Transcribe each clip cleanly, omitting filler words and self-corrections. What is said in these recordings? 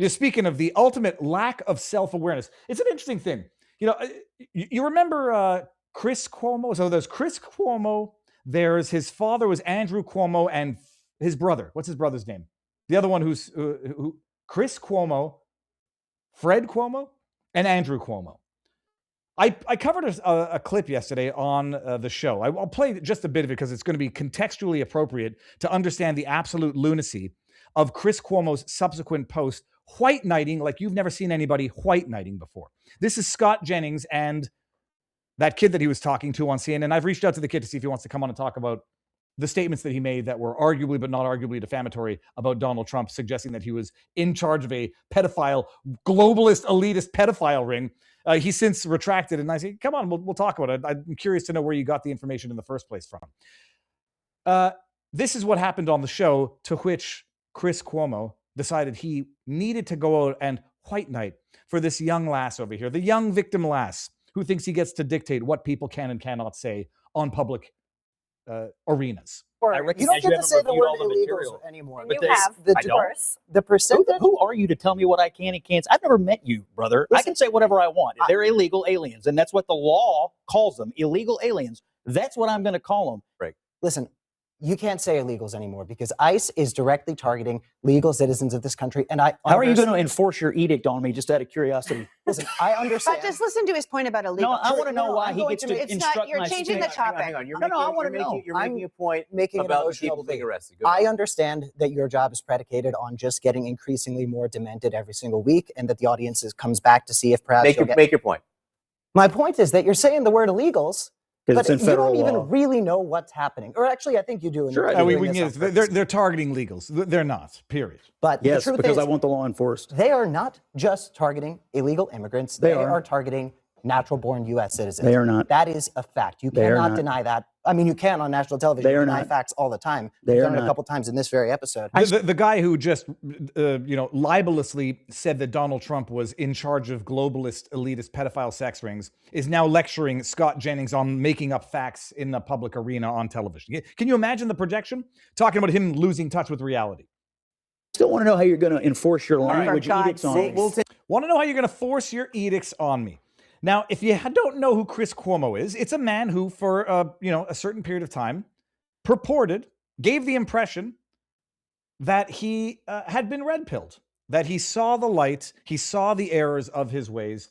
Speaking of the ultimate lack of self-awareness, it's an interesting thing. You remember Chris Cuomo? So there's Chris Cuomo. There's his father was Andrew Cuomo, and his brother. What's his brother's name? The other one who's Chris Cuomo, Fred Cuomo, and Andrew Cuomo. I covered a clip yesterday on the show. I'll play just a bit of it because it's going to be contextually appropriate to understand the absolute lunacy of Chris Cuomo's subsequent post, white knighting like you've never seen anybody white knighting before. This is Scott Jennings and that kid that he was talking to on CNN. I've reached out to the kid to see if he wants to come on and talk about the statements that he made that were arguably but not arguably defamatory about Donald Trump, suggesting that he was in charge of a pedophile, globalist, elitist pedophile ring. He's since retracted, and I say, come on, we'll talk about it. I'm curious to know where you got the information in the first place from. This is what happened on the show, to which Chris Cuomo decided he needed to go out and white knight for this young lass over here, the young victim lass who thinks he gets to dictate what people can and cannot say on public arenas. You don't get to say the word illegals anymore. But you have, of course. The percentage. Who are you to tell me what I can and can't? I've never met you, brother. Listen, I can say whatever I want. They're illegal aliens, and that's what the law calls them, illegal aliens. That's what I'm going to call them. Right. Listen, you can't say illegals anymore because ICE is directly targeting legal citizens of this country. And how are you going to enforce your edict on me, just out of curiosity? Listen, I understand. But just listen to his point about illegal. No, I want to know why he gets to instruct You're changing the topic. Hang on. I want to know. You're making a point, making about people being arrested. I understand that your job is predicated on just getting increasingly more demented every single week, and that the audience comes back to see if perhaps make your point. My point is that you're saying the word illegals, but you don't even law. really know what's happening. Or actually, I think you do. Sure, they're targeting legals. They're not, period. But yes, the truth because is, I want the law enforced. They are not just targeting illegal immigrants. They are targeting natural-born U.S. citizens. They are not. That is a fact. You cannot deny that. I mean, you can on national television. They are deny not. Facts all the time. They We've are done it not. a couple times in this very episode. The guy who just, libelously said that Donald Trump was in charge of globalist, elitist, pedophile sex rings is now lecturing Scott Jennings on making up facts in the public arena on television. Can you imagine the projection? Talking about him losing touch with reality. Still want to know how you're going to enforce your language edicts on me. Want to know how you're going to force your edicts on me? Now, if you don't know who Chris Cuomo is, it's a man who, for a certain period of time, gave the impression that he had been red-pilled, that he saw the light, he saw the errors of his ways.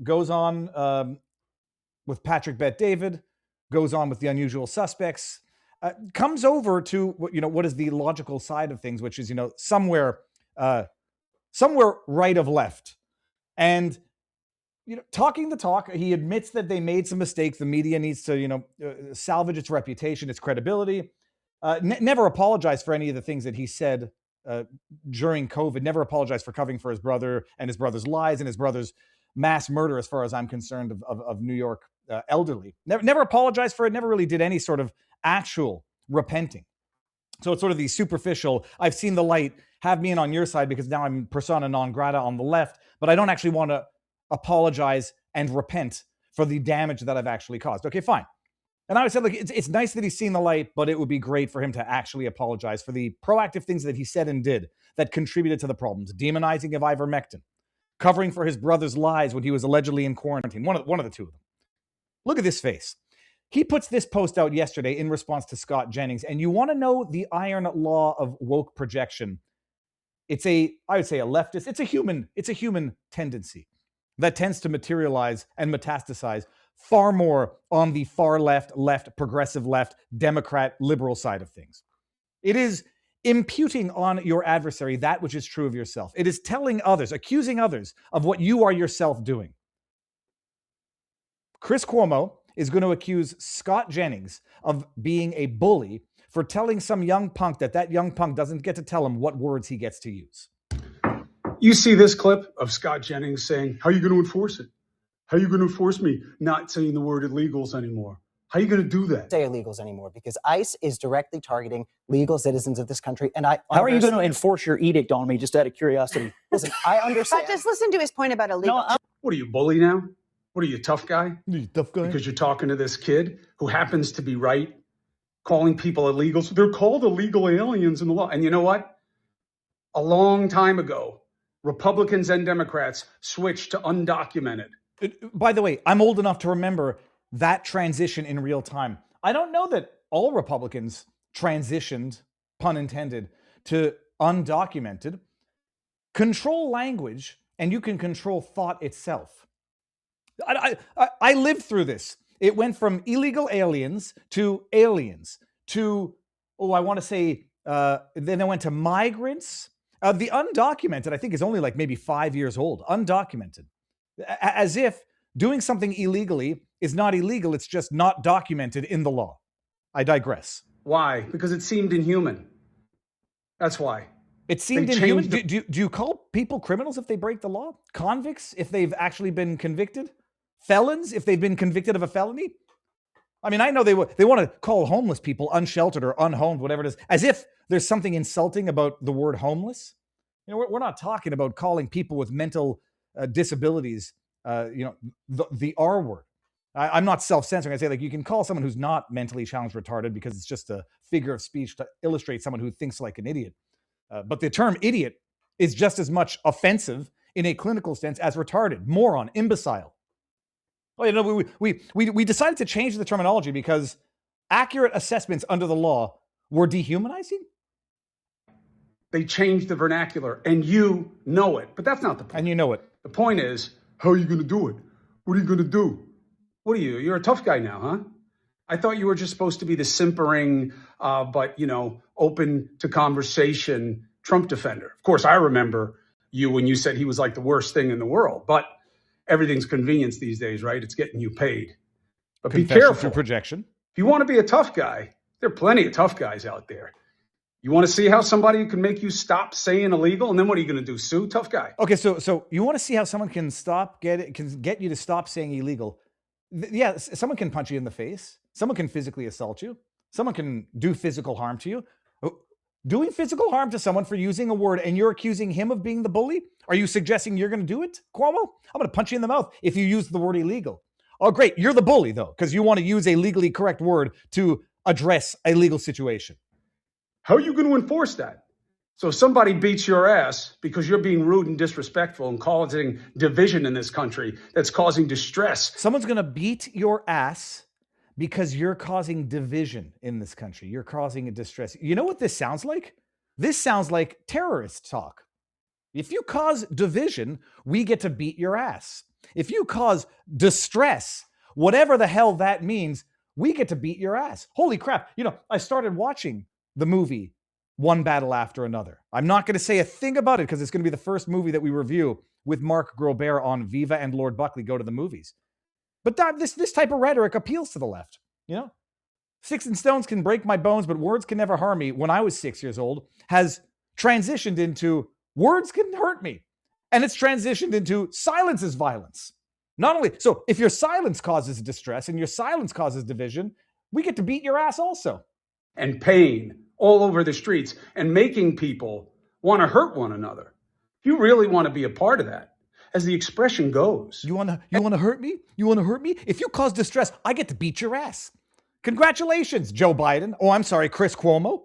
Goes on with Patrick Bet-David, goes on with The Unusual Suspects, comes over to what is the logical side of things, which is somewhere right of left, and. Talking the talk, he admits that they made some mistakes. The media needs to, salvage its reputation, its credibility. Never apologized for any of the things that he said during COVID. Never apologized for covering for his brother and his brother's lies and his brother's mass murder, as far as I'm concerned, of New York elderly. Never apologized for it. Never really did any sort of actual repenting. So it's sort of the superficial, I've seen the light, have me in on your side because now I'm persona non grata on the left, but I don't actually want to apologize and repent for the damage that I've actually caused. Okay, fine. And I would say, look, it's nice that he's seen the light, but it would be great for him to actually apologize for the proactive things that he said and did that contributed to the problems. Demonizing of ivermectin, covering for his brother's lies when he was allegedly in quarantine. One of the two of them. Look at this face. He puts this post out yesterday in response to Scott Jennings, and you want to know the iron law of woke projection. I would say a leftist, it's a human tendency that tends to materialize and metastasize far more on the far left, progressive left, Democrat, liberal side of things. It is imputing on your adversary that which is true of yourself. It is telling others, accusing others of what you are yourself doing. Chris Cuomo is going to accuse Scott Jennings of being a bully for telling some young punk that young punk doesn't get to tell him what words he gets to use. You see this clip of Scott Jennings saying, how are you going to enforce it? How are you going to enforce me not saying the word illegals anymore? How are you going to do that? Say illegals anymore because ICE is directly targeting legal citizens of this country. And how are you going to enforce your edict on me, just out of curiosity? Listen, I understand. But just listen to his point about illegal. What are you, bully now? What are you, tough guy? You tough guy? Because you're talking to this kid who happens to be right, calling people illegals. They're called illegal aliens in the law. And you know what? A long time ago, Republicans and Democrats switched to undocumented. By the way, I'm old enough to remember that transition in real time. I don't know that all Republicans transitioned, pun intended, to undocumented. Control language, and you can control thought itself. I lived through this. It went from illegal aliens to, I want to say, then it went to migrants. The undocumented, I think, is only like maybe 5 years old. Undocumented. As if doing something illegally is not illegal, it's just not documented in the law. I digress. Why? Because it seemed inhuman. That's why. It seemed inhuman. Do you call people criminals if they break the law? Convicts if they've actually been convicted? Felons if they've been convicted of a felony? I mean, I know they want to call homeless people unsheltered or unhomed, whatever it is, as if there's something insulting about the word homeless. You know, we're not talking about calling people with mental disabilities, the R word. I'm not self-censoring. I say, like, you can call someone who's not mentally challenged retarded because it's just a figure of speech to illustrate someone who thinks like an idiot. But the term idiot is just as much offensive in a clinical sense as retarded, moron, imbecile. Oh, you know, we decided to change the terminology because accurate assessments under the law were dehumanizing. They changed the vernacular, and you know it. But that's not the point. And you know it. The point is, how are you going to do it? What are you going to do? What are you? You're a tough guy now, huh? I thought you were just supposed to be the simpering, but, open to conversation Trump defender. Of course, I remember you when you said he was like the worst thing in the world. But everything's convenience these days, right? It's getting you paid. But be careful. Through projection. If you want to be a tough guy, there are plenty of tough guys out there. You want to see how somebody can make you stop saying illegal, and then what are you going to do? Sue? Tough guy. Okay, so you want to see how someone can get you to stop saying illegal. Yeah, someone can punch you in the face. Someone can physically assault you. Someone can do physical harm to you. Doing physical harm to someone for using a word, and you're accusing him of being the bully? Are you suggesting you're going to do it, Cuomo? I'm going to punch you in the mouth if you use the word illegal. Oh, great. You're the bully, though, because you want to use a legally correct word to address a legal situation. How are you going to enforce that? So if somebody beats your ass because you're being rude and disrespectful and causing division in this country that's causing distress. Someone's going to beat your ass because you're causing division in this country. You're causing a distress. You know what this sounds like? This sounds like terrorist talk. If you cause division, we get to beat your ass. If you cause distress, whatever the hell that means, we get to beat your ass. Holy crap. I started watching the movie One Battle After Another. I'm not going to say a thing about it because it's going to be the first movie that we review with Mark Grobert on Viva and Lord Buckley Go to the Movies. But this type of rhetoric appeals to the left. Sticks and stones can break my bones, but words can never harm me. When I was 6 years old, has transitioned into words can hurt me. And it's transitioned into silence is violence. Not only, so if your silence causes distress and your silence causes division, we get to beat your ass also. And pain all over the streets and making people want to hurt one another. You really want to be a part of that. As the expression goes. You want to hurt me? You want to hurt me? If you cause distress, I get to beat your ass. Congratulations, Joe Biden. Oh, I'm sorry, Chris Cuomo.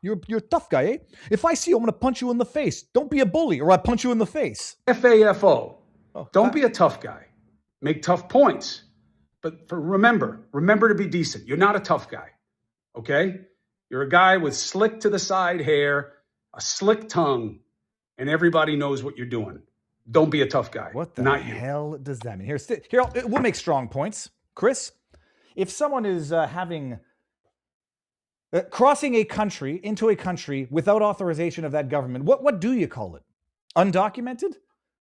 You're a tough guy, eh? If I see you, I'm going to punch you in the face. Don't be a bully or I punch you in the face. FAFO. Don't be a tough guy. Make tough points. But remember to be decent. You're not a tough guy. Okay? You're a guy with slick to the side hair, a slick tongue, and everybody knows what you're doing. Don't be a tough guy. What the hell does that mean? Here, we'll make strong points. Chris, if someone is crossing a country into a country without authorization of that government, what do you call it? Undocumented?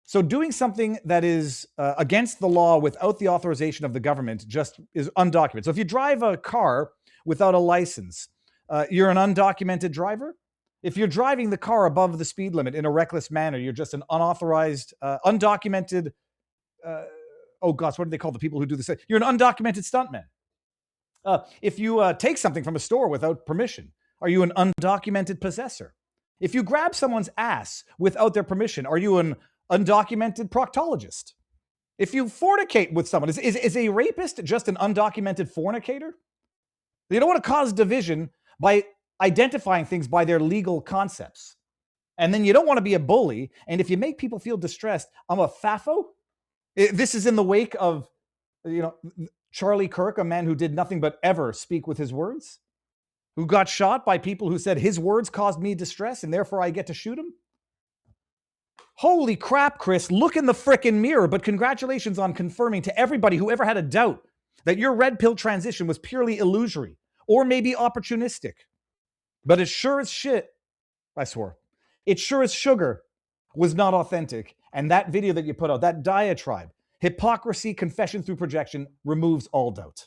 So doing something that is against the law without the authorization of the government just is undocumented. So if you drive a car without a license, you're an undocumented driver. If you're driving the car above the speed limit in a reckless manner, you're just an unauthorized, undocumented, oh gosh, what do they call the people who do this? You're an undocumented stuntman. If you take something from a store without permission, are you an undocumented possessor? If you grab someone's ass without their permission, are you an undocumented proctologist? If you fornicate with someone, is a rapist just an undocumented fornicator? You don't want to cause division by identifying things by their legal concepts. And then you don't want to be a bully. And if you make people feel distressed, I'm a FAFO. This is in the wake of, Charlie Kirk, a man who did nothing but ever speak with his words, who got shot by people who said his words caused me distress and therefore I get to shoot him. Holy crap, Chris, look in the frickin' mirror. But congratulations on confirming to everybody who ever had a doubt that your red pill transition was purely illusory or maybe opportunistic. But as sure as shit, I swore, it sure as sugar was not authentic. And that video that you put out, that diatribe, hypocrisy, confession through projection, removes all doubt.